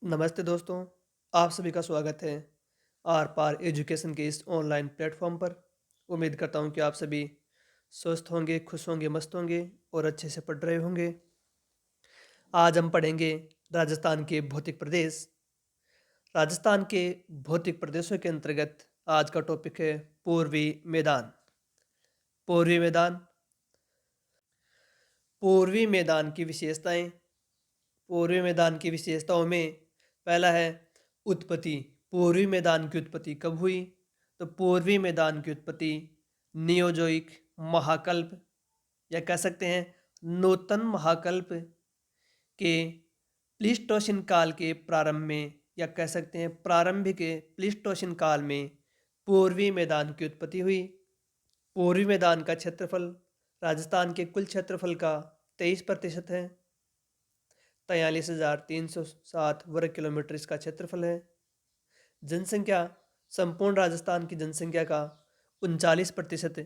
नमस्ते दोस्तों, आप सभी का स्वागत है आर पार एजुकेशन के इस ऑनलाइन प्लेटफॉर्म पर। उम्मीद करता हूँ कि आप सभी स्वस्थ होंगे, खुश होंगे, मस्त होंगे और अच्छे से पढ़ रहे होंगे। आज हम पढ़ेंगे राजस्थान के भौतिक प्रदेश। राजस्थान के भौतिक प्रदेशों के अंतर्गत आज का टॉपिक है पूर्वी मैदान। पूर्वी मैदान। पूर्वी मैदान की विशेषताएं। पूर्वी मैदान की विशेषताओं में पहला है उत्पत्ति। पूर्वी मैदान की उत्पत्ति कब हुई? तो पूर्वी मैदान की उत्पत्ति नियोजोइक महाकल्प या कह सकते हैं नूतन महाकल्प के प्लीस्टोसिन काल के प्रारंभ में या कह सकते हैं प्रारंभिक प्लीस्टोसिन काल में पूर्वी मैदान की उत्पत्ति हुई। पूर्वी मैदान का क्षेत्रफल राजस्थान के कुल क्षेत्रफल का 23% है। 43,307 वर्ग किलोमीटर इसका क्षेत्रफल है। जनसंख्या संपूर्ण राजस्थान की जनसंख्या का 39%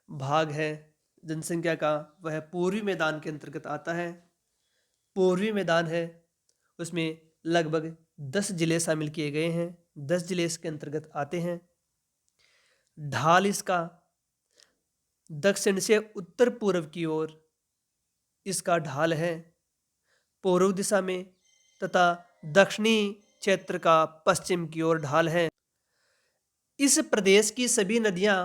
भाग है जनसंख्या का, वह पूर्वी मैदान के अंतर्गत आता है। पूर्वी मैदान है उसमें लगभग 10 जिले शामिल किए गए हैं। 10 जिले इसके अंतर्गत आते हैं। ढाल इसका दक्षिण से उत्तर पूर्व की ओर इसका ढाल है पूर्व दिशा में, तथा दक्षिणी क्षेत्र का पश्चिम की ओर ढाल है। इस प्रदेश की सभी नदियां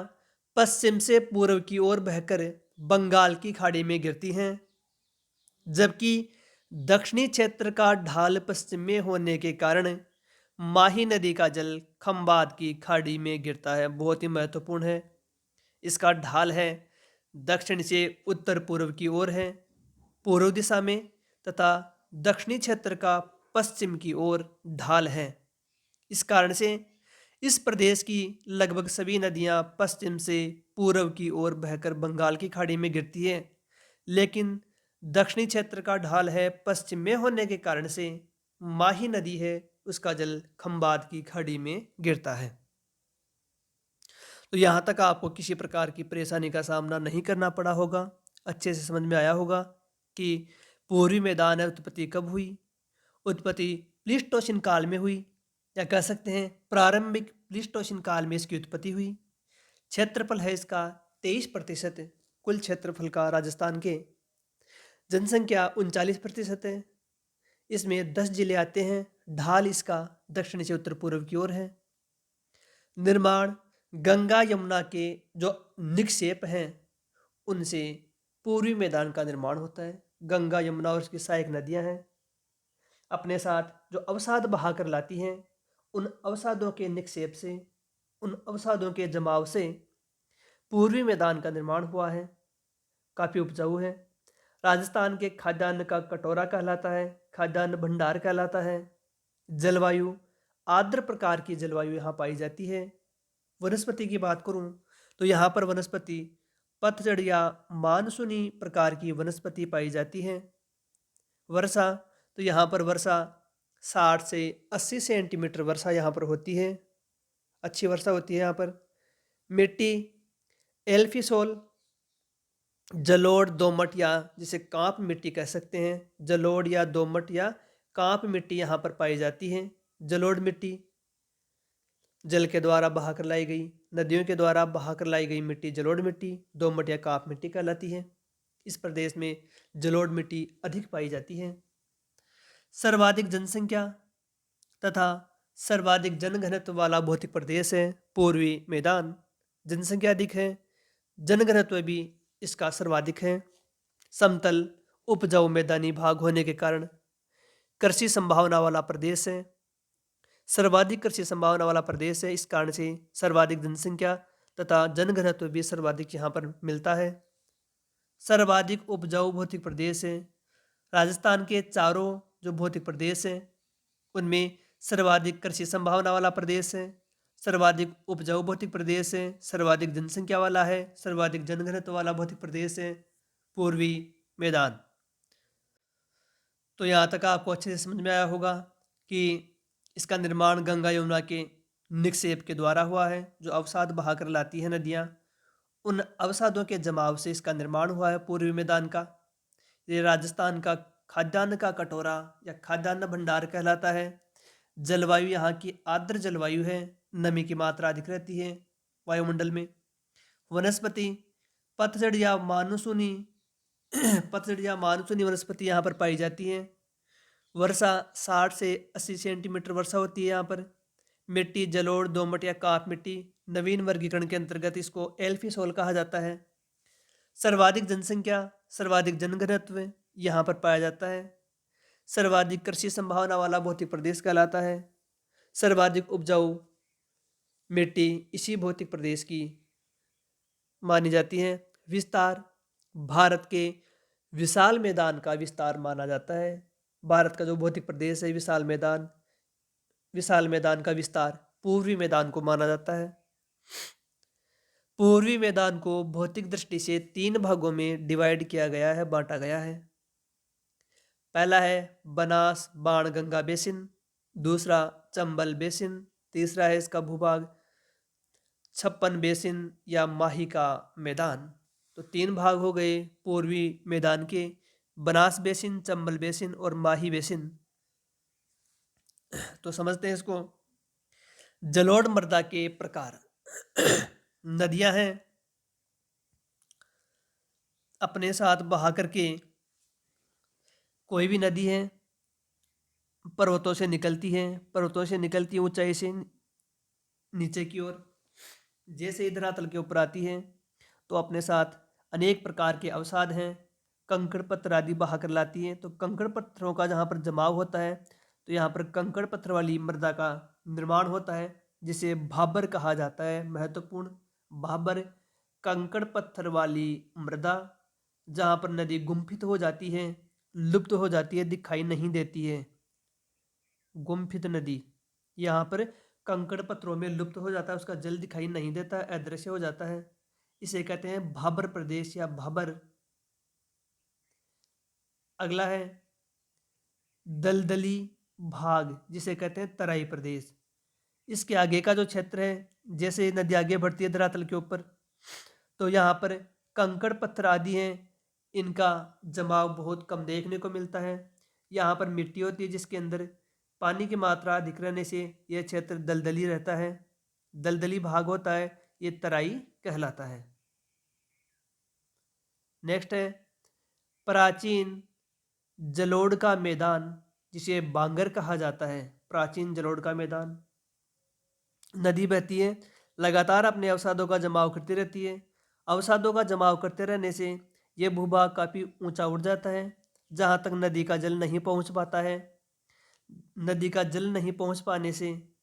पश्चिम से पूर्व की ओर बहकर बंगाल की खाड़ी में गिरती हैं, जबकि दक्षिणी क्षेत्र का ढाल पश्चिम में होने के कारण माही नदी का जल खंबात की खाड़ी में गिरता है। बहुत ही महत्वपूर्ण है। इसका ढाल है दक्षिण से उत्तर पूर्व की ओर है पूर्व दिशा में, तथा दक्षिणी क्षेत्र का पश्चिम की ओर ढाल है। इस कारण से इस प्रदेश की लगभग सभी नदियां पश्चिम से पूर्व की ओर बहकर बंगाल की खाड़ी में गिरती है, लेकिन दक्षिणी क्षेत्र का ढाल है पश्चिम में होने के कारण से माही नदी है उसका जल खंबात की खाड़ी में गिरता है। तो यहाँ तक आपको किसी प्रकार की परेशानी का सामना नहीं करना पड़ा होगा। अच्छे से समझ में आया होगा कि पूर्वी मैदान है उत्पत्ति कब हुई। उत्पत्ति प्लीस्टोसिन काल में हुई, या कह सकते हैं प्रारंभिक प्लीस्टोसिन काल में इसकी उत्पत्ति हुई। क्षेत्रफल है इसका 23% कुल क्षेत्रफल का राजस्थान के। जनसंख्या 39% है। इसमें 10 जिले आते हैं। ढाल इसका दक्षिण से उत्तर पूर्व की ओर है। निर्माण गंगा यमुना के जो निक्षेप हैं उनसे पूर्वी मैदान का निर्माण होता है। गंगा यमुना और उसकी सहायक नदियां हैं, अपने साथ जो अवसाद बहा कर लाती हैं, उन अवसादों के निक्षेप से, उन अवसादों के जमाव से पूर्वी मैदान का निर्माण हुआ है। काफ़ी उपजाऊ है। राजस्थान के खाद्यान्न का कटोरा कहलाता है, खाद्यान्न भंडार कहलाता है। जलवायु आर्द्र प्रकार की जलवायु यहाँ पाई जाती है। वनस्पति की बात करूँ तो यहाँ पर वनस्पति पतझड़ या मानसूनी प्रकार की वनस्पति पाई जाती है। वर्षा तो यहाँ पर वर्षा 60 से 80 सेंटीमीटर वर्षा यहाँ पर होती है। अच्छी वर्षा होती है यहाँ पर। मिट्टी एल्फिसोल जलोढ़ दोमट या जिसे कांप मिट्टी कह सकते हैं, जलोढ़ या दोमट या कांप मिट्टी यहाँ पर पाई जाती है। जलोढ़ मिट्टी जल के द्वारा बहाकर लाई गई, नदियों के द्वारा बहाकर लाई गई मिट्टी जलोढ़ मिट्टी, दोमट या कांप मिट्टी कहलाती है। इस प्रदेश में जलोढ़ मिट्टी अधिक पाई जाती है। सर्वाधिक जनसंख्या तथा सर्वाधिक जनघनत्व वाला भौतिक प्रदेश है पूर्वी मैदान। जनसंख्या अधिक है, जनघनत्व भी इसका सर्वाधिक है। समतल उपजाऊ मैदानी भाग होने के कारण कृषि संभावना वाला प्रदेश है। सर्वाधिक कृषि संभावना वाला प्रदेश है, इस कारण से सर्वाधिक जनसंख्या तथा जनघनत्व भी सर्वाधिक यहाँ पर मिलता है। सर्वाधिक उपजाऊ भौतिक प्रदेश है। राजस्थान के चारों जो भौतिक प्रदेश हैं उनमें सर्वाधिक कृषि संभावना वाला प्रदेश है, सर्वाधिक उपजाऊ भौतिक प्रदेश है, सर्वाधिक जनसंख्या वाला है, सर्वाधिक जनघनत्व वाला भौतिक प्रदेश है पूर्वी मैदान। तो यहाँ तक आपको अच्छे से समझ में आया होगा कि इसका निर्माण गंगा यमुना के निक्षेप के द्वारा हुआ है, जो अवसाद बहाकर लाती है नदियाँ। उन अवसादों के जमाव से इसका निर्माण हुआ है पूर्वी मैदान का। ये राजस्थान का खाद्यान्न का कटोरा या खाद्यान्न भंडार कहलाता है। जलवायु यहाँ की आर्द्र जलवायु है, नमी की मात्रा अधिक रहती है वायुमंडल में। वनस्पति पतझड़ या मानसूनी पतझड़ या मानसूनी वनस्पति यहाँ पर पाई जाती है। वर्षा 60 से 80 सेंटीमीटर वर्षा होती है यहाँ पर। मिट्टी जलोढ़, दोमट या काप मिट्टी, नवीन वर्गीकरण के अंतर्गत इसको एल्फी सोल कहा जाता है। सर्वाधिक जनसंख्या, सर्वाधिक जनघनत्व यहाँ पर पाया जाता है। सर्वाधिक कृषि संभावना वाला भौतिक प्रदेश कहलाता है। सर्वाधिक उपजाऊ मिट्टी इसी भौतिक प्रदेश की मानी जाती है। विस्तार, भारत के विशाल मैदान का विस्तार माना जाता है। भारत का जो भौतिक प्रदेश है विशाल मैदान का विस्तार पूर्वी मैदान को माना जाता है। पूर्वी मैदान को भौतिक दृष्टि से 3 भागों में डिवाइड किया गया है, बांटा गया है। पहला है बनास बाण गंगा बेसिन, दूसरा चंबल बेसिन, तीसरा है इसका भूभाग छप्पन बेसिन या माही का मैदान। तो 3 भाग हो गए पूर्वी मैदान के, बनास बेसिन, चंबल बेसिन और माही बेसिन। तो समझते हैं इसको। जलोढ़ मृदा के प्रकार नदियां हैं, अपने साथ बहा करके कोई भी नदी है पर्वतों से निकलती है ऊंचाई से नीचे की ओर। जैसे ही धरातल के ऊपर आती है तो अपने साथ अनेक प्रकार के अवसाद हैं, कंकड़ पत्थर आदि बहा कर लाती है। तो कंकड़ पत्थरों का जहाँ पर जमाव होता है तो यहाँ पर कंकड़ पत्थर वाली मृदा का निर्माण होता है, जिसे भाबर कहा जाता है। महत्वपूर्ण भाबर कंकड़ पत्थर वाली मृदा, जहाँ पर नदी गुम्फित हो जाती है, लुप्त हो जाती है, दिखाई नहीं देती है। गुम्फित नदी यहाँ पर कंकड़ पत्थरों में लुप्त हो जाता है, उसका जल दिखाई नहीं देता, अदृश्य हो जाता है। इसे कहते हैं भाबर प्रदेश या भाबर। अगला है दलदली भाग, जिसे कहते हैं तराई प्रदेश। इसके आगे का जो क्षेत्र है, जैसे नदी आगे बढ़ती है धरातल के ऊपर तो यहाँ पर कंकड़ पत्थर आदि हैं, इनका जमाव बहुत कम देखने को मिलता है। यहाँ पर मिट्टी होती है जिसके अंदर पानी की मात्रा अधिक रहने से यह क्षेत्र दलदली रहता है, दलदली भाग होता है, ये तराई कहलाता है। नेक्स्ट है प्राचीन जलोढ़ का मैदान, जिसे बांगर कहा जाता है। प्राचीन जलोढ़ का मैदान, नदी बहती है, लगातार अपने अवसादों का जमाव करती रहती है। अवसादों का जमाव करते रहने से यह भूभाग काफ़ी ऊंचा उठ जाता है, जहाँ तक नदी का जल नहीं पहुँच पाता है। नदी का जल नहीं पहुँच पाने से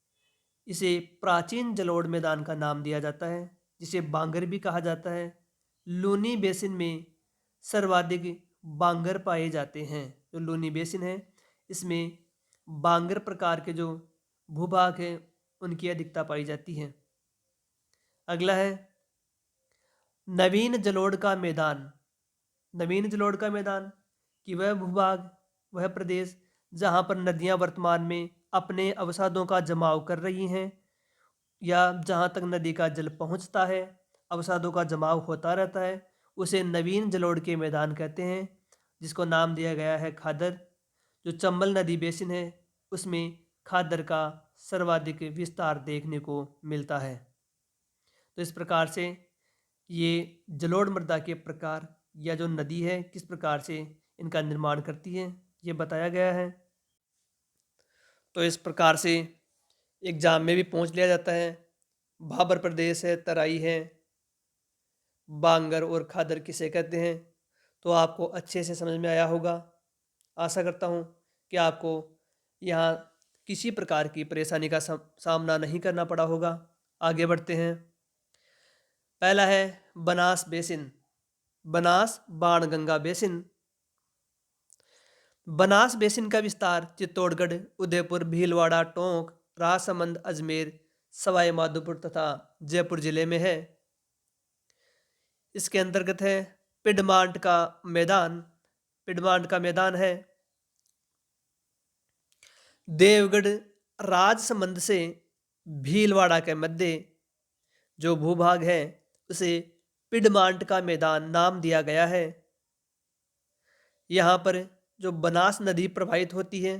इसे प्राचीन जलोढ़ मैदान का नाम दिया जाता है, जिसे बांगर भी कहा जाता है। लूनी बेसिन में सर्वाधिक बांगर पाए जाते हैं। जो लूनी बेसिन है इसमें बांगर प्रकार के जो भूभाग हैं उनकी अधिकता पाई जाती है। अगला है नवीन जलोढ़ का मैदान। नवीन जलोढ़ का मैदान कि वह भूभाग, वह प्रदेश जहाँ पर नदियाँ वर्तमान में अपने अवसादों का जमाव कर रही हैं, या जहाँ तक नदी का जल पहुँचता है अवसादों का जमाव होता रहता है, उसे नवीन जलोढ़ के मैदान कहते हैं, जिसको नाम दिया गया है खादर। जो चंबल नदी बेसिन है उसमें खादर का सर्वाधिक विस्तार देखने को मिलता है। तो इस प्रकार से ये जलोढ़ मृदा के प्रकार या जो नदी है किस प्रकार से इनका निर्माण करती है ये बताया गया है। तो इस प्रकार से एग्जाम में भी पूछ लिया जाता है। भाबर प्रदेश है, तराई है, बांगर और खादर किसे कहते हैं। तो आपको अच्छे से समझ में आया होगा। आशा करता हूँ कि आपको यहाँ किसी प्रकार की परेशानी का सामना नहीं करना पड़ा होगा। आगे बढ़ते हैं। पहला है Banas basin, Banas Banganga basin. Banas basin का विस्तार चित्तौड़गढ़, उदयपुर, भीलवाड़ा, टोंक, राजसमंद, अजमेर, सवाई माधोपुर तथा जयपुर जिले में है। इसके अंतर्गत है पिडमांट का मैदान। पिडमांट का मैदान है देवगढ़ राजसमंद से भीलवाड़ा के मध्य जो भूभाग है उसे पिडमांट का मैदान नाम दिया गया है। यहाँ पर जो बनास नदी प्रवाहित होती है,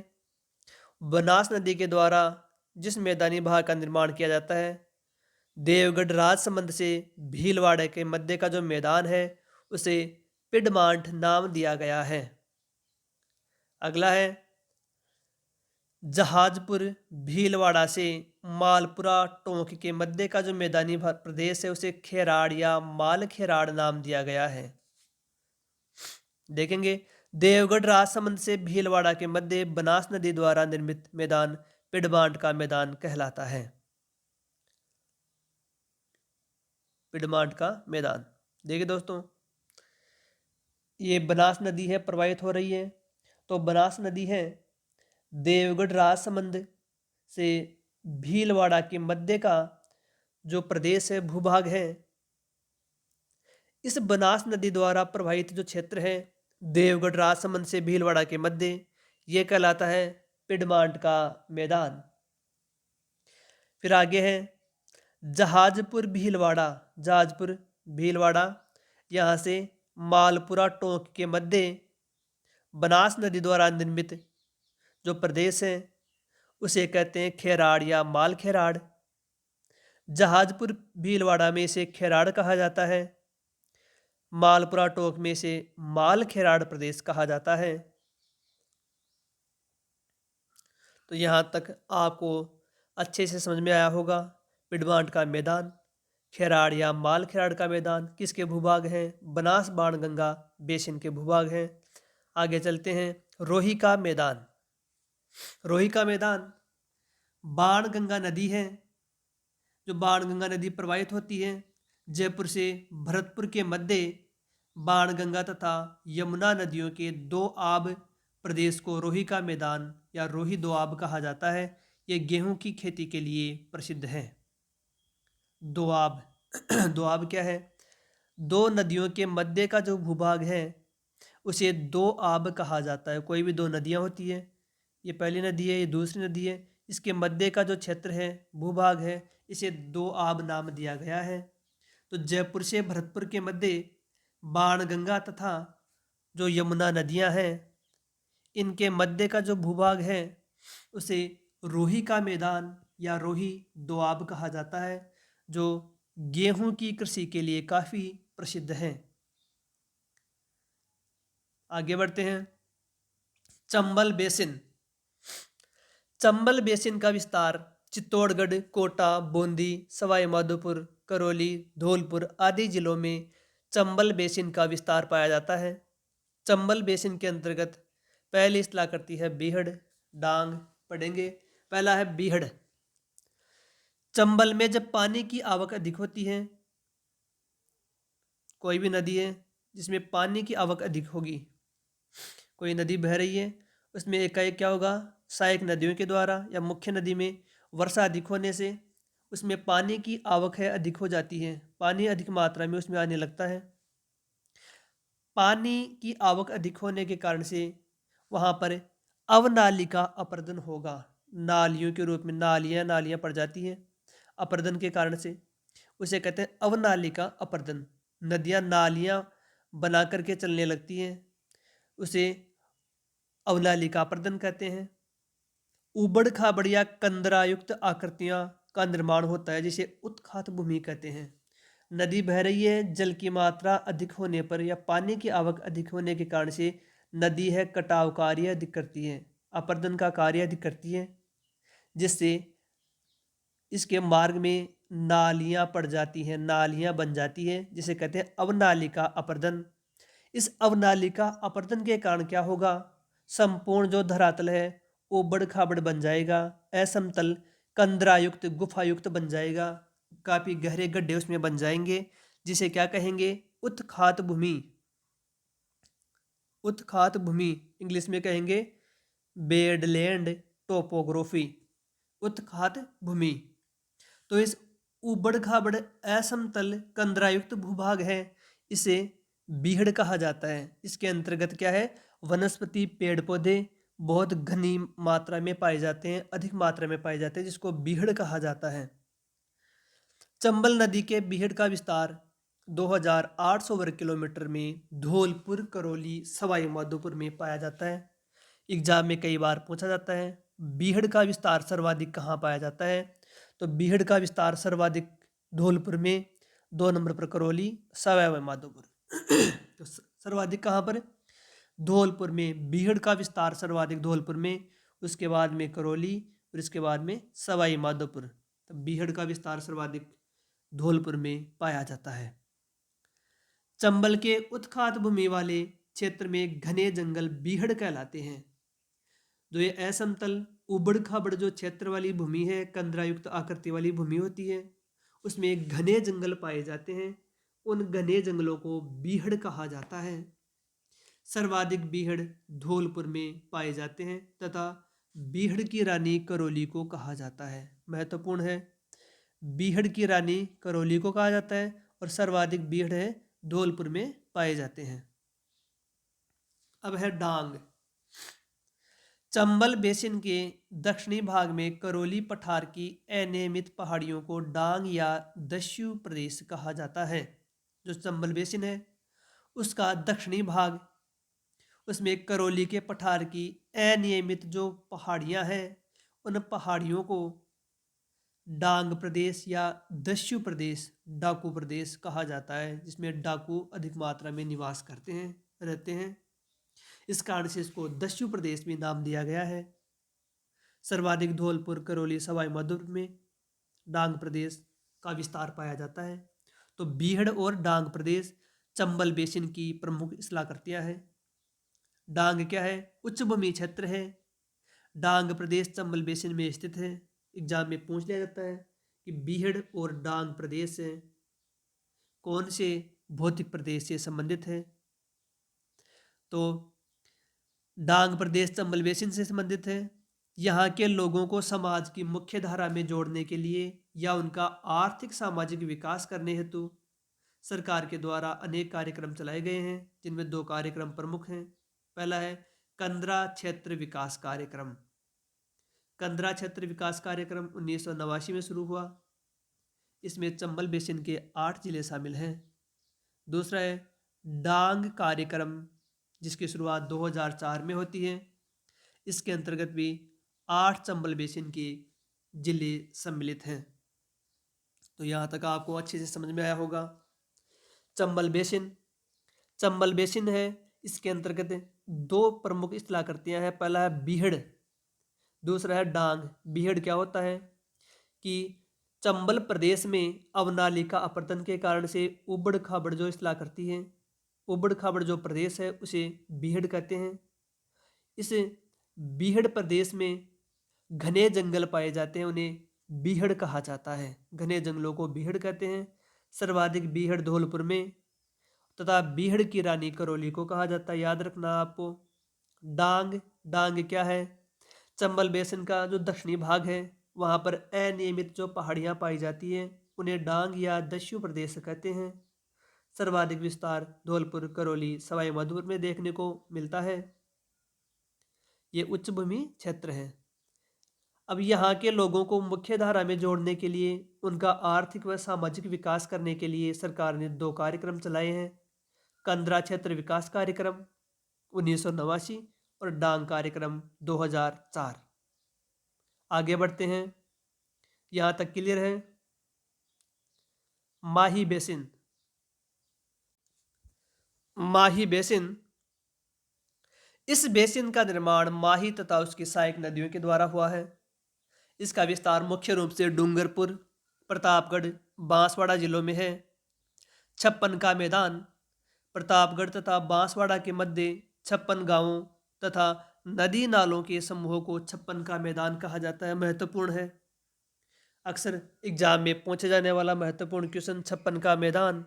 बनास नदी के द्वारा जिस मैदानी भाग का निर्माण किया जाता है, देवगढ़ राजसमंद से भीलवाड़ा के मध्य का जो मैदान है उसे पिडमांट नाम दिया गया है। अगला है जहाजपुर भीलवाड़ा से मालपुरा टोंक के मध्य का जो मैदानी प्रदेश है उसे खेराड़ या माल खेराड़ नाम दिया गया है। देखेंगे देवगढ़ राजसमंद से भीलवाड़ा के मध्य बनास नदी द्वारा निर्मित मैदान पिडमांट का मैदान कहलाता है। पिडमांट का मैदान देखिए दोस्तों, ये बनास नदी है प्रवाहित हो रही है, तो बनास नदी है देवगढ़ राजसमंद से भीलवाड़ा के मध्य का जो प्रदेश है, भूभाग है, इस बनास नदी द्वारा प्रवाहित जो क्षेत्र है देवगढ़ राजसमंद से भीलवाड़ा के मध्य, ये कहलाता है पिडमांट का मैदान। फिर आगे है जहाजपुर भीलवाड़ा, जहाजपुर भीलवाड़ा, यहाँ से मालपुरा टोंक के मध्य बनास नदी द्वारा निर्मित जो प्रदेश है उसे कहते हैं खेराड़ या माल खेराड़। जहाजपुर भीलवाड़ा में इसे खेराड़ कहा जाता है, मालपुरा टोंक में इसे माल खेराड़ प्रदेश कहा जाता है। तो यहाँ तक आपको अच्छे से समझ में आया होगा पिडमांट का मैदान, खेराड़ या माल खेराड़ का मैदान किसके भूभाग हैं, बनास बाणगंगा बेसिन के भूभाग हैं। आगे चलते हैं रोही का मैदान। रोही का मैदान बाणगंगा नदी है, जो बाणगंगा नदी प्रवाहित होती है जयपुर से भरतपुर के मध्य बाणगंगा तथा यमुना नदियों के दो आब प्रदेश को रोही का मैदान या रोही दोआब कहा जाता है। ये गेहूं की खेती के लिए प्रसिद्ध है। दोआब दोआब क्या है? दो नदियों के मध्य का जो भूभाग है उसे दो आब कहा जाता है। कोई भी दो नदियां होती है, ये पहली नदी है, ये दूसरी नदी है, इसके मध्य का जो क्षेत्र है, भूभाग है, इसे दो आब नाम दिया गया है। तो जयपुर से भरतपुर के मध्य बाणगंगा तथा जो यमुना नदियां हैं, इनके मध्य का जो भूभाग है उसे रोही का मैदान या रोही दोआब कहा जाता है, जो गेहूं की कृषि के लिए काफ़ी प्रसिद्ध है। आगे बढ़ते हैं चंबल बेसिन। चंबल बेसिन का विस्तार चित्तौड़गढ़, कोटा, बूंदी, सवाई माधोपुर, करौली, धौलपुर आदि जिलों में चंबल बेसिन का विस्तार पाया जाता है। चंबल बेसिन के अंतर्गत पहली इस्तेलाह करती है बीहड़, डांग पढ़ेंगे। पहला है बीहड़। चंबल में जब पानी की आवक अधिक होती है, कोई भी नदी है जिसमें पानी की आवक अधिक होगी, कोई नदी बह रही है उसमें एकाएक क्या होगा, सहायक नदियों के द्वारा या मुख्य नदी में वर्षा अधिक होने से उसमें पानी की आवक है अधिक हो जाती है, पानी अधिक मात्रा में उसमें आने लगता है। पानी की आवक अधिक होने के कारण से वहाँ पर अवनालिका अपर्दन होगा। नालियों के रूप में नालियाँ पड़ जाती हैं अपर्दन के कारण से, उसे कहते हैं अवनालिका अपर्दन। नदियाँ नालियाँ बना करके चलने लगती हैं, उसे अवनालिका अपर्दन कहते हैं। उबड़ खाबड़ या कंदरायुक्त आकृतियाँ का निर्माण होता है, जिसे उत्खात भूमि कहते हैं। नदी बह रही है, जल की मात्रा अधिक होने पर या पानी की आवक अधिक होने के कारण से नदी है कटाव कार्य अधिक करती है, अपर्दन का कार्य अधिक करती है, जिससे इसके मार्ग में नालियाँ पड़ जाती हैं, नालियाँ बन जाती हैं, जिसे कहते हैं अवनालिका अपर्दन। इस अवनालिका अपर्दन के कारण क्या होगा, संपूर्ण जो धरातल है उबड़ खाबड़ बन जाएगा, असमतल कंदरायुक्त गुफायुक्त बन जाएगा, काफ़ी गहरे गड्ढे उसमें बन जाएंगे, जिसे क्या कहेंगे, उत्खात भूमि। उत्खात भूमि इंग्लिश में कहेंगे बेडलैंड टोपोग्राफी, उत्खात भूमि। तो इस उबड़ खाबड़ असमतल कंदरायुक्त भूभाग है, इसे बीहड़ कहा जाता है। इसके अंतर्गत क्या है, वनस्पति पेड़ पौधे बहुत घनी मात्रा में पाए जाते हैं, अधिक मात्रा में पाए जाते हैं, जिसको बीहड़ कहा जाता है। चंबल नदी के बीहड़ का विस्तार 2800 वर्ग किलोमीटर में धौलपुर, करौली, सवाई माधोपुर में पाया जाता है। एग्जाम में कई बार पूछा जाता है बीहड़ का विस्तार सर्वाधिक कहाँ पाया जाता है। तो बीहड़ का विस्तार सर्वाधिक धौलपुर में, 2 नंबर पर करौली, सवाई माधोपुर। तो सर्वाधिक कहाँ पर? धौलपुर में। बीहड़ का विस्तार सर्वाधिक धौलपुर में, उसके बाद में करौली और इसके बाद में सवाई माधोपुर। तो बीहड़ का विस्तार सर्वाधिक धौलपुर में पाया जाता है। चंबल के उत्खात भूमि वाले क्षेत्र में घने जंगल बीहड़ कहलाते हैं। जो ये असमतल उबड़ खाबड़ जो क्षेत्र वाली भूमि है, कंदरायुक्त आकृति वाली भूमि होती है, उसमें घने जंगल पाए जाते हैं। उन घने जंगलों को बीहड़ कहा जाता है। सर्वाधिक बीहड़ धौलपुर में पाए जाते हैं तथा बीहड़ की रानी करौली को कहा जाता है। महत्वपूर्ण है, बीहड़ की रानी करौली को कहा जाता है और सर्वाधिक बीहड़ है धौलपुर में पाए जाते हैं। अब है डांग। चंबल बेसिन के दक्षिणी भाग में करौली पठार की अनियमित पहाड़ियों को डांग या दस्यु प्रदेश कहा जाता है। जो चंबल बेसिन है उसका दक्षिणी भाग, उसमें करौली के पठार की अनियमित जो पहाड़ियां हैं, उन पहाड़ियों को डांग प्रदेश या दस्यु प्रदेश, डाकू प्रदेश कहा जाता है, जिसमें डाकू अधिक मात्रा में निवास करते हैं, रहते हैं। इस कारण से इसको दस्यु प्रदेश भी नाम दिया गया है। सर्वाधिक धौलपुर, करौली, सवाई माधोपुर में डांग प्रदेश का विस्तार पाया जाता है। तो बीहड़ और डांग प्रदेश चंबल बेसिन की प्रमुख स्थलाकृतियां हैं। डांग क्या है? उच्च भूमि क्षेत्र है। डांग प्रदेश चंबल बेसिन में स्थित है। एग्जाम में पूछ लिया जाता है कि बीहड़ और डांग प्रदेश कौन से भौतिक प्रदेश से संबंधित है। तो डांग प्रदेश चंबल बेसिन से संबंधित है। यहाँ के लोगों को समाज की मुख्य धारा में जोड़ने के लिए या उनका आर्थिक सामाजिक विकास करने हेतु सरकार के द्वारा अनेक कार्यक्रम चलाए गए हैं, जिनमें 2 कार्यक्रम प्रमुख हैं। पहला है कंदरा क्षेत्र विकास कार्यक्रम। कंदरा क्षेत्र विकास कार्यक्रम 1989 में शुरू हुआ। इसमें चंबल बेसिन के 8 जिले शामिल हैं। दूसरा है डांग कार्यक्रम, जिसकी शुरुआत 2004 में होती है। इसके अंतर्गत भी 8 चंबल बेसिन के जिले सम्मिलित हैं। तो यहाँ तक आपको अच्छे से समझ में आया होगा। चंबल बेसिन, चंबल बेसिन है, इसके अंतर्गत 2 प्रमुख स्थलाकृतियाँ हैं। पहला है बीहड़, दूसरा है डांग। बीहड़ क्या होता है कि चंबल प्रदेश में अवनालिका अपरदन के कारण से उबड़ खाबड़ जो स्थलाकृति है, उबड़ खाबड़ जो प्रदेश है, उसे बीहड़ कहते हैं। इस बीहड़ प्रदेश में घने जंगल पाए जाते हैं, उन्हें बीहड़ कहा जाता है। घने जंगलों को बीहड़ कहते हैं। सर्वाधिक बीहड़ धौलपुर में तथा बीहड़ की रानी करौली को कहा जाता है। याद रखना आपको। डांग, डांग क्या है? चंबल बेसिन का जो दक्षिणी भाग है, वहाँ पर अनियमित जो पहाड़ियाँ पाई जाती हैं, उन्हें डांग या दस्यु प्रदेश कहते हैं। सर्वाधिक विस्तार धौलपुर, करौली, सवाई माधोपुर में देखने को मिलता है। ये उच्च भूमि क्षेत्र है। अब यहाँ के लोगों को मुख्य धारा में जोड़ने के लिए, उनका आर्थिक व सामाजिक विकास करने के लिए सरकार ने 2 कार्यक्रम चलाए हैं। कंदरा क्षेत्र विकास कार्यक्रम 1989 और डांग कार्यक्रम 2004। आगे बढ़ते हैं। यहाँ तक क्लियर है? माही बेसिन। माही बेसिन, इस बेसिन का निर्माण माही तथा उसकी सहायक नदियों के द्वारा हुआ है। इसका विस्तार मुख्य रूप से डूंगरपुर, प्रतापगढ़, बांसवाड़ा जिलों में है। छप्पन का मैदान, प्रतापगढ़ तथा बांसवाड़ा के मध्य 56 गांवों तथा नदी नालों के समूह को छप्पन का मैदान कहा जाता है। महत्वपूर्ण है, अक्सर एग्जाम में पूछे जाने वाला महत्वपूर्ण क्वेश्चन। छप्पन का मैदान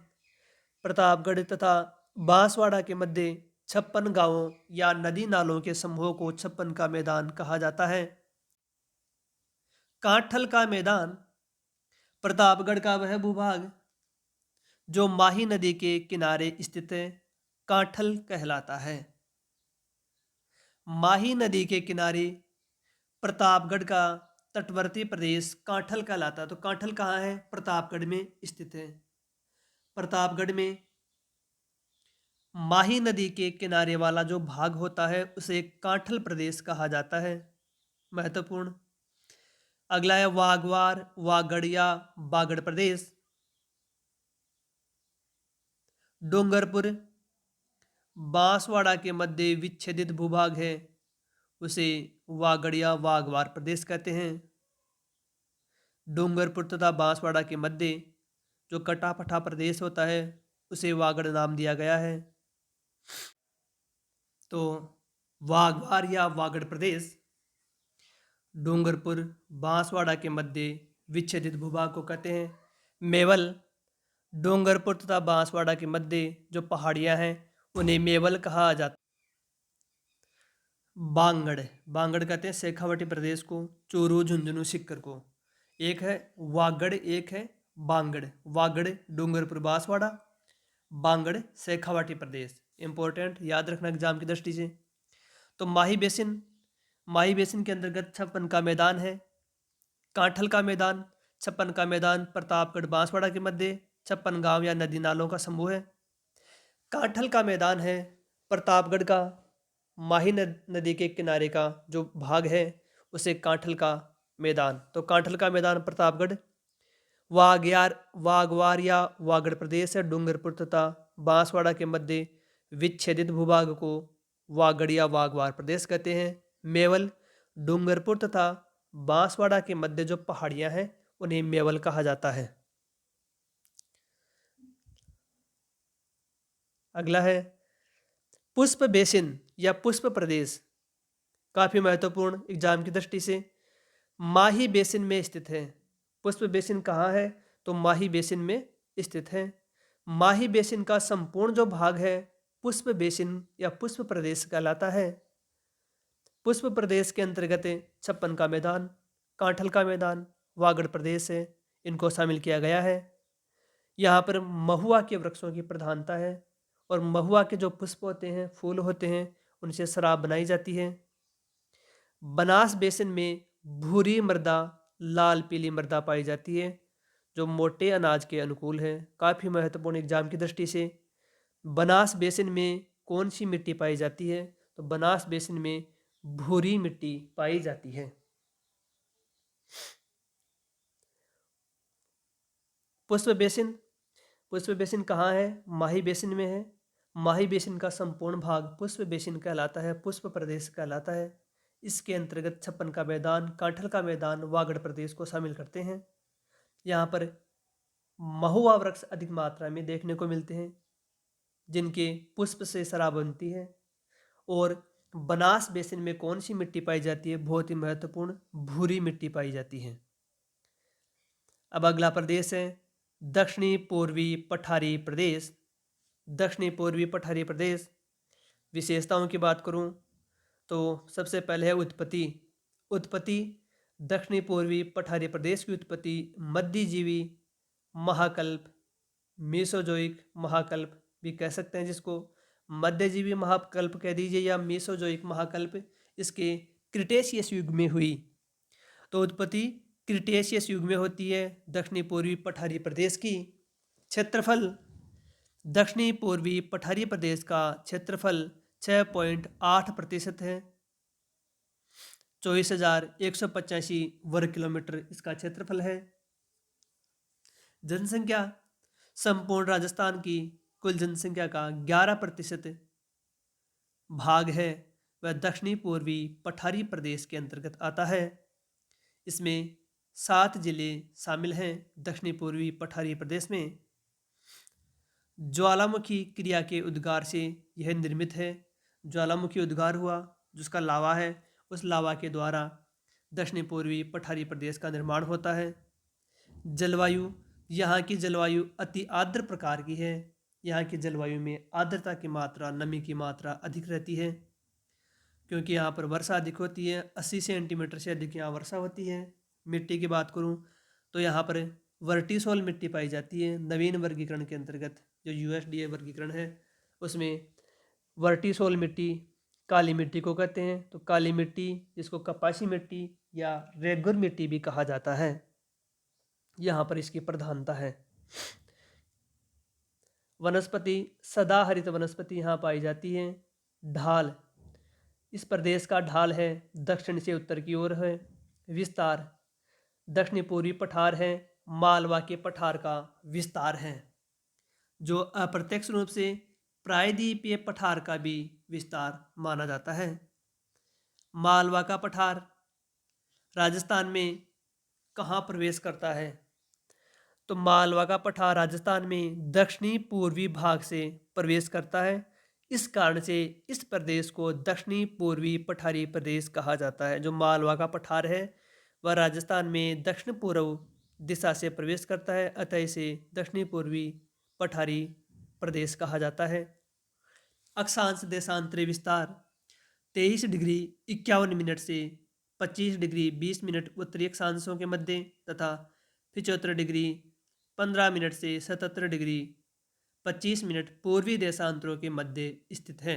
प्रतापगढ़ तथा बांसवाड़ा के मध्य 56 गांवों या नदी नालों के समूह को छप्पन का मैदान कहा जाता है। कांठल का मैदान प्रतापगढ़ का वह भूभाग जो माही नदी के किनारे स्थित है, कांठल कहलाता है। माही नदी के किनारे प्रतापगढ़ का तटवर्ती प्रदेश कांठल कहलाता है। तो कांठल कहाँ है? प्रतापगढ़ में स्थित है। प्रतापगढ़ में माही नदी के किनारे वाला जो भाग होता है उसे कांठल प्रदेश कहा जाता है। महत्वपूर्ण। अगला है वागवार, वागड़िया, बागड़ प्रदेश। डूंगरपुर बांसवाड़ा के मध्य विच्छेदित भूभाग है, उसे वागड़िया वागवार प्रदेश कहते हैं। डूंगरपुर तथा बांसवाड़ा के मध्य जो कटा पठा प्रदेश होता है उसे वागड़ नाम दिया गया है। तो वागवार या वागड़ प्रदेश डूंगरपुर बांसवाड़ा के मध्य विच्छेदित भूभाग को कहते हैं। मेवल डूंगरपुर तथा बांसवाड़ा के मध्य जो पहाड़ियां हैं उन्हें मेवल कहा जाता है। बांगड़ बांगड़ कहते हैं शेखावाटी प्रदेश को, चूरू झुंझुनू सीकर को। एक है वागड़, एक है बांगड़। वागड़ डूंगरपुर बांसवाड़ा, बांगड़ शेखावाटी प्रदेश। इंपॉर्टेंट, याद रखना एग्जाम की दृष्टि से। तो माही बेसिन के अंतर्गत छप्पन का मैदान है। कांठल का मैदान, छप्पन का मैदान प्रतापगढ़ बांसवाड़ा के मध्य 56 गांव या नदी नालों का समूह है। कांठल का मैदान है प्रतापगढ़ का माही नदी के किनारे का जो भाग है उसे कांठल का मैदान। तो कांठल का मैदान प्रतापगढ़। वागवार या वागड़ प्रदेश है डूंगरपुर तथा बांसवाड़ा के मध्य विच्छेदित भूभाग को वागड़ या वागवार प्रदेश कहते हैं। मेवल डूंगरपुर तथा बांसवाड़ा के मध्य जो पहाड़ियां हैं उन्हें मेवल कहा जाता है। अगला है पुष्प बेसिन या पुष्प प्रदेश। काफी महत्वपूर्ण एग्जाम की दृष्टि से। माही बेसिन में स्थित है। पुष्प बेसिन कहाँ है? तो माही बेसिन में स्थित है। माही बेसिन का संपूर्ण जो भाग है पुष्प बेसिन या पुष्प प्रदेश कहलाता है। पुष्प प्रदेश के अंतर्गत 56 का मैदान, कांठल का मैदान, वागड़ प्रदेश है, इनको शामिल किया गया है। यहाँ पर महुआ के वृक्षों की प्रधानता है और महुआ के जो पुष्प होते हैं, फूल होते हैं, उनसे शराब बनाई जाती है। बनास बेसिन में भूरी मृदा, लाल पीली मृदा पाई जाती है जो मोटे अनाज के अनुकूल है। काफ़ी महत्वपूर्ण एग्जाम की दृष्टि से। बनास बेसिन में कौन सी मिट्टी पाई जाती है? तो बनास बेसिन में भूरी मिट्टी पाई जाती है। पुष्प बेसिन कहाँ है? माही बेसिन में है। माही बेसिन का संपूर्ण भाग पुष्प बेसिन कहलाता है, पुष्प प्रदेश कहलाता है। इसके अंतर्गत 56 का मैदान, कांठल का मैदान, वागड़ प्रदेश को शामिल करते हैं। यहाँ पर महुआ वृक्ष अधिक मात्रा में देखने को मिलते हैं जिनके पुष्प से शराब बनती है। और बनास बेसिन में कौन सी मिट्टी पाई जाती है? बहुत ही महत्वपूर्ण, भूरी मिट्टी पाई जाती है। अब अगला प्रदेश है दक्षिणी पूर्वी पठारी प्रदेश। दक्षिणी पूर्वी पठारी प्रदेश विशेषताओं की बात करूं तो सबसे पहले है उत्पत्ति। दक्षिणी पूर्वी पठारी प्रदेश की उत्पत्ति मध्यजीवी महाकल्प, मीसोजोइक महाकल्प भी कह सकते हैं जिसको, मध्यजीवी महाकल्प कह दीजिए या मीसोजोइक महाकल्प, इसके क्रिटेशियस युग में हुई। तो उत्पत्ति क्रिटेशियस युग में होती है दक्षिणी पूर्वी पठारी प्रदेश की। क्षेत्रफल दक्षिणी पूर्वी पठारी प्रदेश का क्षेत्रफल 6.8% है। 24,185 वर्ग किलोमीटर इसका क्षेत्रफल है। जनसंख्या संपूर्ण राजस्थान की कुल जनसंख्या का 11% भाग है वह दक्षिणी पूर्वी पठारी प्रदेश के अंतर्गत आता है। इसमें 7 जिले शामिल हैं दक्षिणी पूर्वी पठारी प्रदेश में। ज्वालामुखी क्रिया के उद्गार से यह निर्मित है। ज्वालामुखी उद्गार हुआ, जिसका लावा है, उस लावा के द्वारा दक्षिणी पूर्वी पठारी प्रदेश का निर्माण होता है। जलवायु, यहाँ की जलवायु अति आर्द्र प्रकार की है। यहाँ की जलवायु में आर्द्रता की मात्रा, नमी की मात्रा अधिक रहती है क्योंकि यहाँ पर वर्षा अधिक होती है। 80 सेंटीमीटर से अधिक यहाँ वर्षा होती है। मिट्टी की बात करूँ तो यहाँ पर वर्टिसोल मिट्टी पाई जाती है। नवीन वर्गीकरण के अंतर्गत जो यूएसडीए वर्गीकरण है उसमें वर्टिसोल मिट्टी, काली मिट्टी को कहते हैं। तो काली मिट्टी जिसको कपासी मिट्टी या रेगुर मिट्टी भी कहा जाता है, यहाँ पर इसकी प्रधानता है। वनस्पति सदाहरित वनस्पति यहाँ पाई जाती है। ढाल, इस प्रदेश का ढाल है दक्षिण से उत्तर की ओर है। विस्तार, दक्षिणी पूर्वी पठार है, मालवा के पठार का विस्तार है, जो अप्रत्यक्ष रूप से प्रायद्वीपीय पठार का भी विस्तार माना जाता है। मालवा का पठार राजस्थान में कहाँ प्रवेश करता है? तो मालवा का पठार राजस्थान में दक्षिणी पूर्वी भाग से प्रवेश करता है। इस कारण से इस प्रदेश को दक्षिणी पूर्वी पठारी प्रदेश कहा जाता है। जो मालवा का पठार है वह राजस्थान में दक्षिण पूर्व दिशा से प्रवेश करता है, अतः इसे दक्षिणी पूर्वी पठारी प्रदेश कहा जाता है। अक्षांश देशांतरी विस्तार 23 डिग्री 51 मिनट से 25 डिग्री 20 मिनट उत्तरी अक्षांशों के मध्य तथा 75 डिग्री 15 मिनट से 77 डिग्री 25 मिनट पूर्वी देशांतरों के मध्य स्थित है।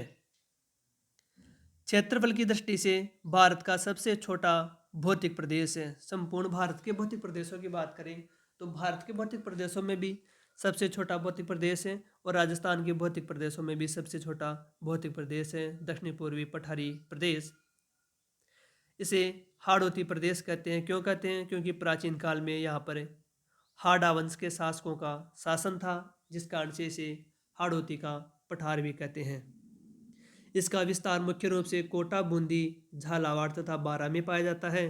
क्षेत्रफल की दृष्टि से भारत का सबसे छोटा भौतिक प्रदेश है। संपूर्ण भारत के भौतिक प्रदेशों की बात करें तो भारत के भौतिक प्रदेशों में भी सबसे छोटा भौतिक प्रदेश है और राजस्थान के भौतिक प्रदेशों में भी सबसे छोटा भौतिक प्रदेश है दक्षिणी पूर्वी पठारी प्रदेश। इसे हाड़ौती प्रदेश कहते हैं। क्यों कहते हैं? क्योंकि प्राचीन काल में यहाँ पर हाड़ा वंश के शासकों का शासन था, जिस कारण से इसे हाड़ौती का पठार भी कहते हैं। इसका विस्तार मुख्य रूप से कोटा, बूंदी, झालावाड़ तथा बारां में पाया जाता है।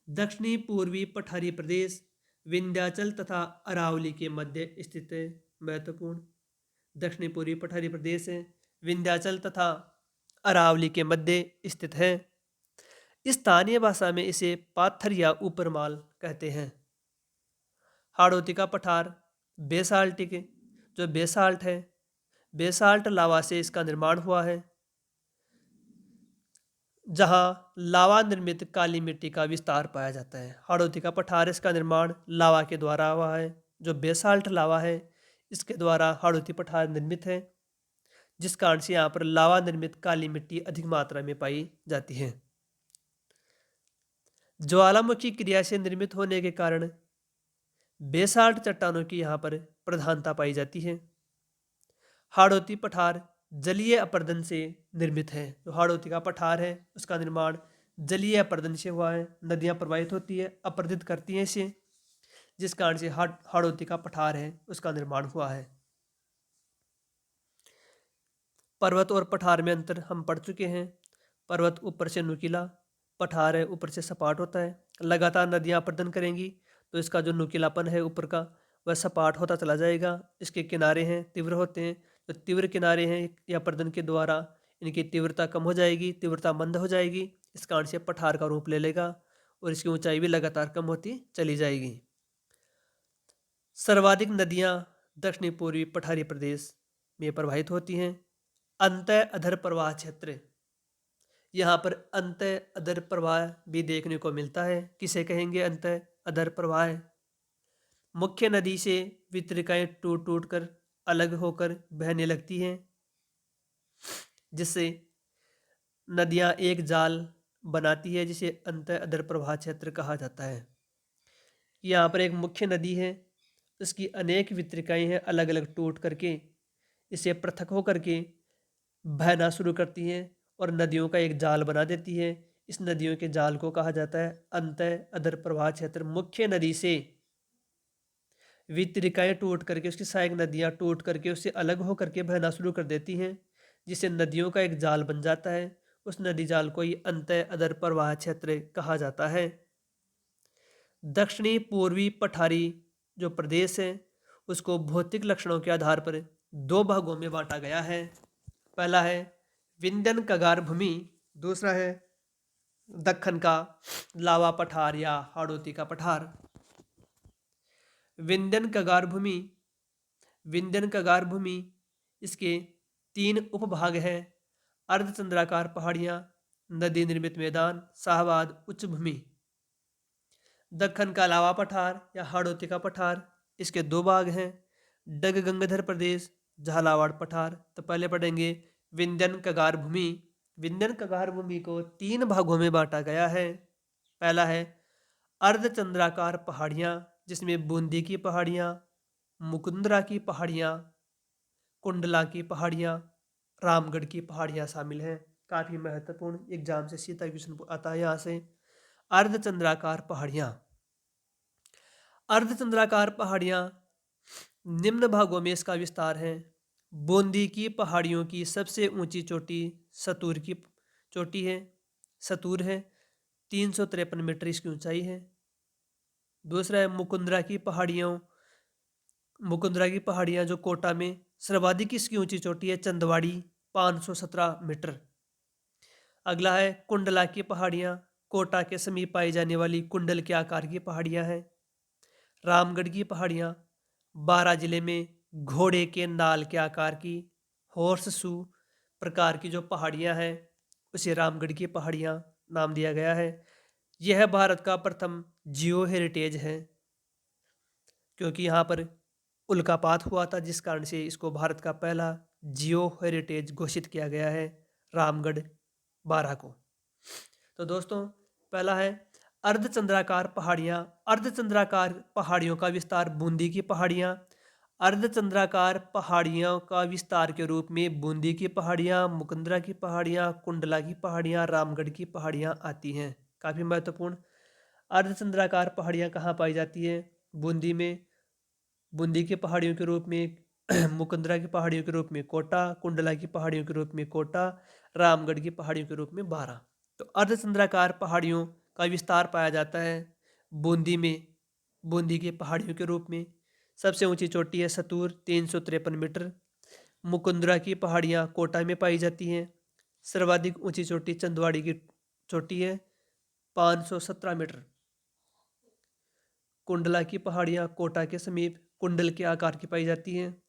दक्षिणी पूर्वी पठारी प्रदेश विंध्याचल तथा अरावली के मध्य स्थित है। महत्वपूर्ण, दक्षिणी पूर्वी पठारी प्रदेश है विंध्याचल तथा अरावली के मध्य स्थित है। स्थानीय भाषा में इसे पाथर या ऊपरमाल कहते हैं। हाड़ौती का पठार बेसाल्टिक, जो बेसाल्ट है, बेसाल्ट लावा से इसका निर्माण हुआ है। जहां लावा निर्मित काली मिट्टी का विस्तार पाया जाता है। हाड़ौती का पठार, इसका निर्माण लावा के द्वारा हुआ है। जो बेसाल्ट लावा है इसके द्वारा हाड़ौती पठार निर्मित है, जिस कारण से यहाँ पर लावा निर्मित काली मिट्टी अधिक मात्रा में पाई जाती है। ज्वालामुखी क्रिया से निर्मित होने के कारण बेसाल्ट चट्टानों की यहाँ पर प्रधानता पाई जाती है। हाड़ौती पठार जलीय अपर्दन से निर्मित है। जो हाड़ौती का पठार है उसका निर्माण जलीय अपर्दन से हुआ है। नदियाँ प्रवाहित होती है, अपर्दित करती हैं इसे, जिस कारण से हाड़ौती का पठार है उसका निर्माण हुआ है। पर्वत और पठार में अंतर हम पढ़ चुके हैं। पर्वत ऊपर से नुकीला, पठार है ऊपर से सपाट होता है। लगातार नदियाँ अपर्दन करेंगी तो इसका जो नुकीलापन है ऊपर का वह सपाट होता चला जाएगा। इसके किनारे हैं तीव्र होते हैं, तो तीव्र किनारे हैं या अपर्दन के द्वारा इनकी तीव्रता कम हो जाएगी, तीव्रता मंद हो जाएगी। इस कारण से पठार का रूप ले लेगा और इसकी ऊंचाई भी लगातार कम होती चली जाएगी। सर्वाधिक नदियाँ दक्षिणी पूर्वी पठारी प्रदेश में प्रवाहित होती हैं। अंतः अधर प्रवाह क्षेत्र, यहाँ पर अंतः अधर प्रवाह भी देखने को मिलता है। किसे कहेंगे अंतः अधर प्रवाह? मुख्य नदी से वितरिकाएं टूट टूट कर अलग होकर बहने लगती हैं, जिससे नदियाँ एक जाल बनाती है, जिसे अंतः अधर प्रवाह क्षेत्र कहा जाता है। यहाँ पर एक मुख्य नदी है, उसकी अनेक वितरिकाएं हैं, अलग अलग टूट करके इसे पृथक होकर के बहना शुरू करती हैं और नदियों का एक जाल बना देती है। इस नदियों के जाल को कहा जाता है अंतः अधर प्रवाह क्षेत्र। मुख्य नदी से वितरिकाएं टूट करके, उसकी सहायक नदियाँ टूट करके उससे अलग होकर के बहना शुरू कर देती हैं, जिससे नदियों का एक जाल बन जाता है। उस नदी जाल को ही अंतः अधर प्रवाह क्षेत्र कहा जाता है। दक्षिणी पूर्वी पठारी जो प्रदेश है उसको भौतिक लक्षणों के आधार पर दो भागों में बांटा गया है। पहला है विंध्यन कगार भूमि, दूसरा है दक्कन का लावा पठार या हाड़ौती का पठार। विंध्यन कगार भूमि, विंध्यन कगार भूमि इसके 3 उपभाग हैं। अर्धचंद्राकार पहाड़ियाँ, नदी निर्मित मैदान, शाहबाद उच्च भूमि। दक्कन का लावा पठार या हाड़ौती का पठार, इसके 2 भाग हैं। डग गंगाधर प्रदेश, झालावाड़ पठार। तो पहले पढ़ेंगे विंध्यन कगार भूमि। विंध्यन कगार भूमि को 3 भागों में बांटा गया है। पहला है अर्धचंद्राकार पहाड़ियाँ, जिसमें बूंदी की पहाड़ियाँ, मुकुंदरा की पहाड़ियाँ कुंडला की पहाड़ियाँ, रामगढ़ की पहाड़ियाँ शामिल हैं। काफ़ी महत्वपूर्ण, एग्जाम से सीधा क्वेश्चन आता है यहाँ से। अर्धचंद्राकार पहाड़ियाँ। अर्धचंद्राकार पहाड़ियाँ निम्न भागों में इसका विस्तार है। बूंदी की पहाड़ियों की सबसे ऊंची चोटी सतूर की चोटी है, सतूर है। 353 मीटर इसकी ऊंचाई है। दूसरा है मुकुंदरा की पहाड़ियाँ जो कोटा में। सर्वाधिक इसकी ऊंची चोटी है चंदवाड़ी, 517 मीटर। अगला है कुंडला की पहाड़ियाँ। कोटा के समीप पाई जाने वाली कुंडल के आकार की पहाड़ियाँ हैं। रामगढ़ की पहाड़ियाँ बारां जिले में घोड़े के नाल के आकार की हॉर्स शू प्रकार की जो पहाड़ियाँ हैं उसे रामगढ़ की पहाड़ियाँ नाम दिया गया है। यह भारत का प्रथम जियो हेरिटेज है, क्योंकि यहाँ पर उल्कापात हुआ था, जिस कारण से इसको भारत का पहला जियो हेरिटेज घोषित किया गया है, रामगढ़ बारह को। तो दोस्तों, पहला है अर्धचंद्राकार पहाड़ियाँ। अर्धचंद्राकार पहाड़ियों का विस्तार बूंदी की पहाड़ियाँ। अर्धचंद्राकार पहाड़ियों का विस्तार के रूप में बूंदी की पहाड़ियाँ, मुकुंदरा की पहाड़ियाँ, कुंडला की पहाड़ियाँ, रामगढ़ की पहाड़ियाँ आती हैं। काफ़ी महत्वपूर्ण। अर्धचंद्राकार पहाड़ियाँ कहाँ पाई जाती है? बूंदी में, बूंदी की पहाड़ियों के रूप में मुकुंदरा की पहाड़ियों के रूप में कोटा, कुंडला की पहाड़ियों के रूप में कोटा, रामगढ़ की पहाड़ियों के रूप में बारह। तो अर्धचंद्राकार पहाड़ियों का विस्तार पाया जाता है बूंदी में, बूंदी की पहाड़ियों के रूप में। सबसे ऊंची चोटी है सतूर, 353 मीटर। मुकुंदरा की पहाड़ियाँ कोटा में पाई जाती हैं। सर्वाधिक ऊंची चोटी चंदवाड़ी की चोटी है, 517 मीटर। कुंडला की पहाड़ियाँ कोटा के समीप कुंडल के आकार की पाई जाती हैं।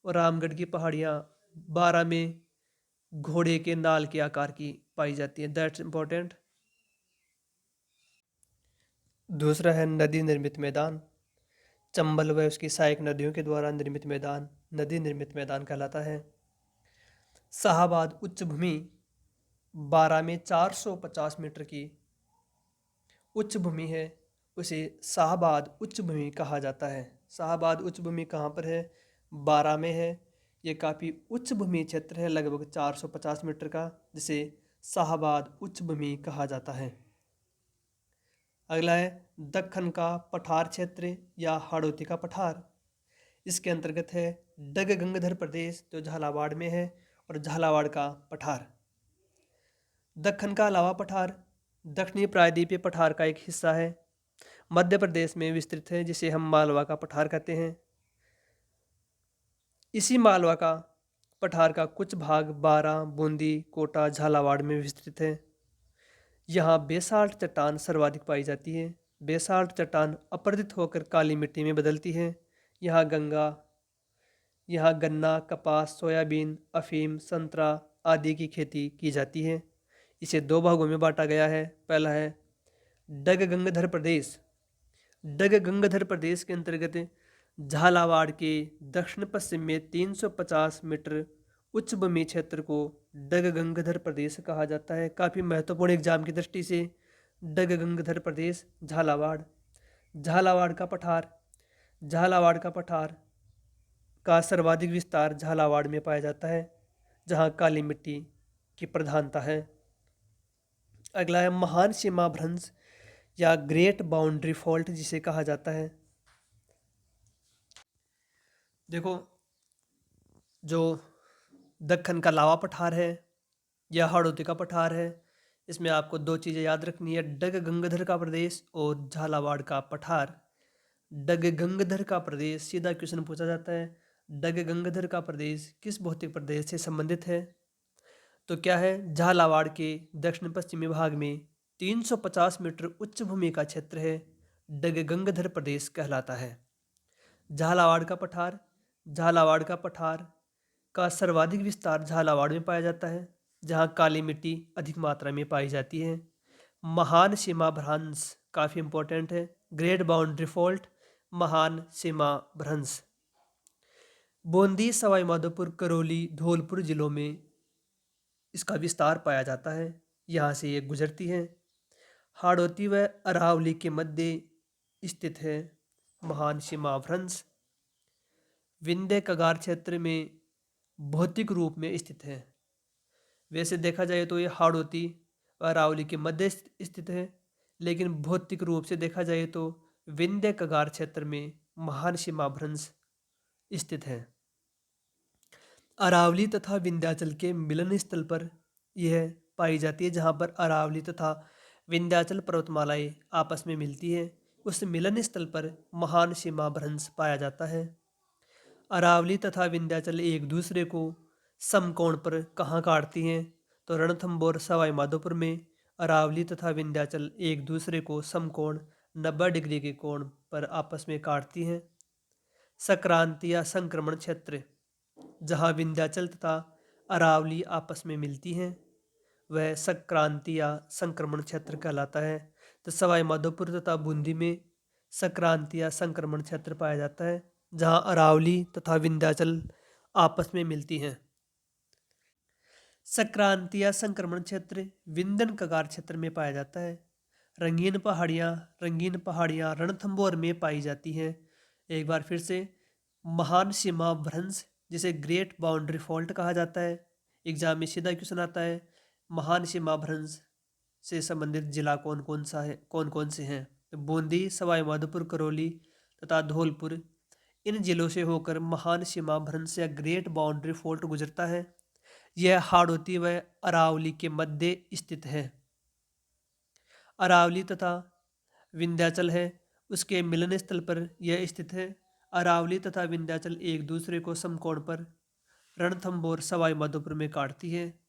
और रामगढ़ की पहाड़ियाँ बारह में घोड़े के नाल के आकार की पाई जाती हैं। That's important. दूसरा है नदी निर्मित मैदान। चंबल व उसकी सहायक नदियों के द्वारा निर्मित मैदान नदी निर्मित मैदान कहलाता है। शाहाबाद उच्च भूमि बारह में 450 मीटर की उच्च भूमि है, उसे शाहाबाद उच्च भूमि कहा जाता है। शाहाबाद उच्च भूमि कहाँ पर है? बारह में है। ये काफ़ी उच्च भूमि क्षेत्र है, लगभग 450 मीटर का, जिसे शाहाबाद उच्च भूमि कहा जाता है। अगला है दक्कन का पठार क्षेत्र या हाड़ौती का पठार। इसके अंतर्गत है डग गंगधर प्रदेश जो झालावाड़ में है, और झालावाड़ का पठार। दक्कन का अलावा पठार दक्षिणी प्रायद्वीपीय पठार का एक हिस्सा है, मध्य प्रदेश में विस्तृत है, जिसे हम मालवा का पठार कहते हैं। इसी मालवा का पठार का कुछ भाग बारां, बूंदी, कोटा, झालावाड़ में विस्तृत है। यहाँ बेसाल्ट चट्टान सर्वाधिक पाई जाती है। बेसाल्ट चट्टान अपरदित होकर काली मिट्टी में बदलती है। यहाँ गन्ना, कपास, सोयाबीन, अफीम, संतरा आदि की खेती की जाती है। इसे दो भागों में बांटा गया है। पहला है डग गंगधर प्रदेश। डग गंगधर प्रदेश के अंतर्गत झालावाड़ के दक्षिण पश्चिम में 350 मीटर उच्च भूमि क्षेत्र को डग गंगधर प्रदेश कहा जाता है। काफ़ी महत्वपूर्ण एग्जाम की दृष्टि से डग गंगधर प्रदेश झालावाड़। झालावाड़ का पठार झालावाड़ का पठार का सर्वाधिक विस्तार झालावाड़ में पाया जाता है, जहाँ काली मिट्टी की प्रधानता है। अगला है महान सीमा भ्रंश या ग्रेट बाउंड्री फॉल्ट जिसे कहा जाता है। देखो, जो दक्कन का लावा पठार है या हाड़ौती का पठार है, इसमें आपको दो चीज़ें याद रखनी है, डग गंगधर का प्रदेश और झालावाड़ का पठार। डग गंगधर का प्रदेश, सीधा क्वेश्चन पूछा जाता है, डग गंगधर का प्रदेश किस भौतिक प्रदेश से संबंधित है? तो क्या है? झालावाड़ के दक्षिण पश्चिमी भाग में 350 मीटर उच्च भूमि का क्षेत्र है, डग गंगधर प्रदेश कहलाता है। झालावाड़ का पठार का सर्वाधिक विस्तार झालावाड़ में पाया जाता है, जहाँ काली मिट्टी अधिक मात्रा में पाई जाती है। महान सीमा भ्रंश काफ़ी इंपॉर्टेंट है। ग्रेट बाउंड्री फॉल्ट, महान सीमा भ्रंश। बूंदी, सवाईमाधोपुर, करौली, धौलपुर जिलों में इसका विस्तार पाया जाता है। यहाँ से ये गुजरती है। हाड़ौती व अरावली के मध्य स्थित है महान सीमा भ्रंश। विंध्य कगार क्षेत्र में भौतिक रूप में स्थित है। वैसे देखा जाए तो ये हाड़ौती व अरावली के मध्य स्थित है, लेकिन भौतिक रूप से देखा जाए तो विंध्य कगार क्षेत्र में महान सीमाभ्रंश स्थित है। अरावली तथा विंध्याचल के मिलन स्थल पर यह पाई जाती है, जहाँ पर अरावली तथा विंध्याचल पर्वतमालाएं आपस में मिलती है। उस मिलन स्थल पर महान सीमाभ्रंश पाया जाता है। अरावली तथा विंध्याचल एक दूसरे को समकोण पर कहाँ काटती हैं? तो रणथंभौर सवाई माधोपुर में अरावली तथा विंध्याचल एक दूसरे को समकोण 90 डिग्री के कोण पर आपस में काटती हैं। संक्रांति या संक्रमण क्षेत्र, जहाँ विंध्याचल तथा अरावली आपस में मिलती हैं, वह संक्रांति या संक्रमण क्षेत्र कहलाता है। तो सवाई माधोपुर तथा बूंदी में संक्रांति या संक्रमण क्षेत्र पाया जाता है, जहाँ अरावली तथा विंध्याचल आपस में मिलती हैं। संक्रांति या संक्रमण क्षेत्र विंध्यन कगार क्षेत्र में पाया जाता है। रंगीन पहाड़ियाँ रणथंभौर में पाई जाती हैं। एक बार फिर से, महान सीमा भ्रंश जिसे ग्रेट बाउंड्री फॉल्ट कहा जाता है। एग्जाम में सीधा क्वेश्चन आता है, महान सीमा भ्रंश से संबंधित जिला कौन कौन सा है, कौन कौन से हैं? तो बूंदी, सवाई माधोपुर, करौली तथा धौलपुर, इन जिलों से होकर महान सीमा भ्रंश या ग्रेट बाउंड्री फॉल्ट गुजरता है। यह हाड़ौती व अरावली के मध्य स्थित है। अरावली तथा विंध्याचल है, उसके मिलन स्थल पर यह स्थित है। अरावली तथा विंध्याचल एक दूसरे को समकोण पर रणथंभौर सवाई माधोपुर में काटती है।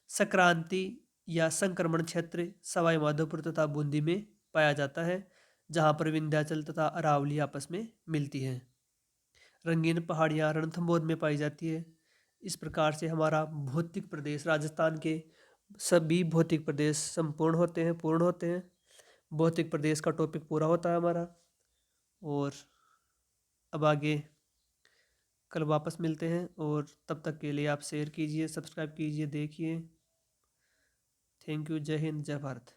संक्रांति या संक्रमण क्षेत्र सवाई माधोपुर तथा बूंदी में पाया जाता है, जहाँ पर विंध्याचल तथा अरावली आपस में मिलती हैं। रंगीन पहाड़ियाँ रणथंभौर में पाई जाती है। इस प्रकार से हमारा भौतिक प्रदेश, राजस्थान के सभी भौतिक प्रदेश संपूर्ण होते हैं, पूर्ण होते हैं। भौतिक प्रदेश का टॉपिक पूरा होता है हमारा। और अब आगे कल वापस मिलते हैं, और तब तक के लिए आप शेयर कीजिए, सब्सक्राइब कीजिए, देखिए। Thank you. जय हिंद, जय भारत।